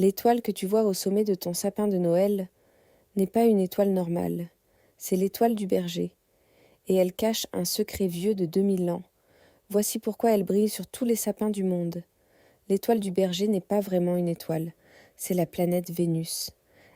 L'étoile que tu vois au sommet de ton sapin de Noël n'est pas une étoile normale, c'est l'étoile du berger, et elle cache un secret vieux de 2000 ans. Voici pourquoi elle brille sur tous les sapins du monde. L'étoile du berger n'est pas vraiment une étoile, c'est la planète Vénus.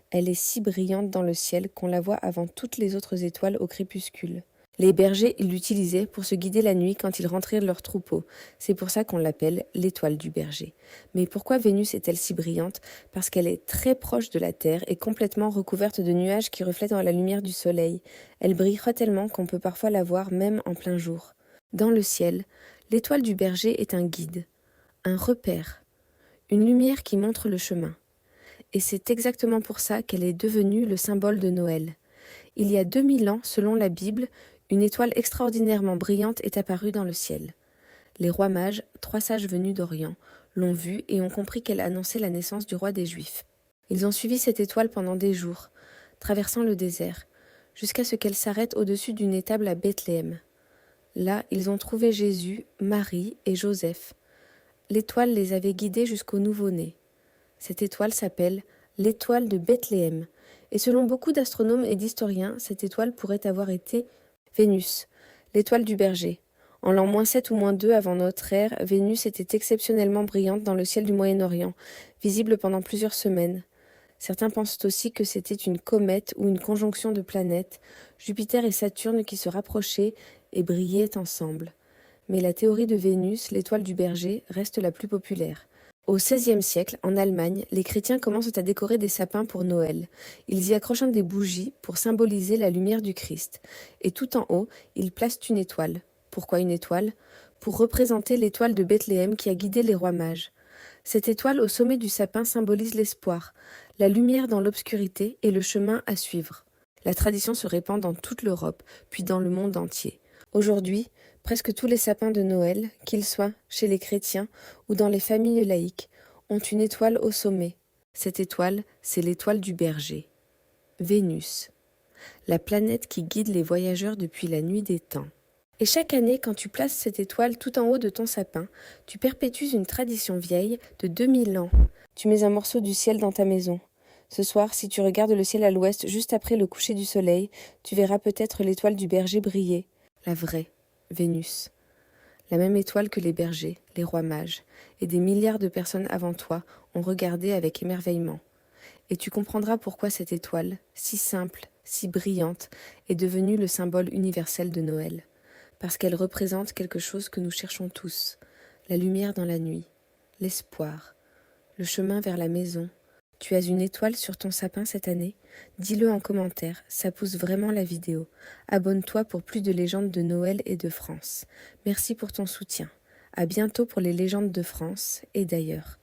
Elle est si brillante dans le ciel qu'on la voit avant toutes les autres étoiles au crépuscule. Les bergers l'utilisaient pour se guider la nuit quand ils rentraient de leur troupeau. C'est pour ça qu'on l'appelle l'étoile du berger. Mais pourquoi Vénus est-elle si brillante? Parce qu'elle est très proche de la Terre et complètement recouverte de nuages qui reflètent dans la lumière du soleil. Elle brille tellement qu'on peut parfois la voir même en plein jour. Dans le ciel, l'étoile du berger est un guide, un repère, une lumière qui montre le chemin. Et c'est exactement pour ça qu'elle est devenue le symbole de Noël. Il y a 2000 ans, selon la Bible, une étoile extraordinairement brillante est apparue dans le ciel. Les rois mages, 3 sages venus d'Orient, l'ont vue et ont compris qu'elle annonçait la naissance du roi des Juifs. Ils ont suivi cette étoile pendant des jours, traversant le désert, jusqu'à ce qu'elle s'arrête au-dessus d'une étable à Bethléem. Là, ils ont trouvé Jésus, Marie et Joseph. L'étoile les avait guidés jusqu'au nouveau-né. Cette étoile s'appelle l'étoile de Bethléem, et selon beaucoup d'astronomes et d'historiens, cette étoile pourrait avoir été Vénus, l'étoile du berger. En l'an -7 ou -2 avant notre ère, Vénus était exceptionnellement brillante dans le ciel du Moyen-Orient, visible pendant plusieurs semaines. Certains pensent aussi que c'était une comète ou une conjonction de planètes, Jupiter et Saturne qui se rapprochaient et brillaient ensemble. Mais la théorie de Vénus, l'étoile du berger, reste la plus populaire. Au XVIe siècle, en Allemagne, les chrétiens commencent à décorer des sapins pour Noël. Ils y accrochent des bougies pour symboliser la lumière du Christ. Et tout en haut, ils placent une étoile. Pourquoi une étoile? Pour représenter l'étoile de Bethléem qui a guidé les rois mages. Cette étoile au sommet du sapin symbolise l'espoir, la lumière dans l'obscurité et le chemin à suivre. La tradition se répand dans toute l'Europe, puis dans le monde entier. Aujourd'hui, presque tous les sapins de Noël, qu'ils soient chez les chrétiens ou dans les familles laïques, ont une étoile au sommet. Cette étoile, c'est l'étoile du berger. Vénus, la planète qui guide les voyageurs depuis la nuit des temps. Et chaque année, quand tu places cette étoile tout en haut de ton sapin, tu perpétues une tradition vieille de 2000 ans. Tu mets un morceau du ciel dans ta maison. Ce soir, si tu regardes le ciel à l'ouest juste après le coucher du soleil, tu verras peut-être l'étoile du berger briller. La vraie, Vénus. La même étoile que les bergers, les rois mages, et des milliards de personnes avant toi ont regardé avec émerveillement. Et tu comprendras pourquoi cette étoile, si simple, si brillante, est devenue le symbole universel de Noël. Parce qu'elle représente quelque chose que nous cherchons tous, la lumière dans la nuit, l'espoir, le chemin vers la maison. Tu as une étoile sur ton sapin cette année? Dis-le en commentaire, ça pousse vraiment la vidéo. Abonne-toi pour plus de légendes de Noël et de France. Merci pour ton soutien. À bientôt pour les légendes de France et d'ailleurs.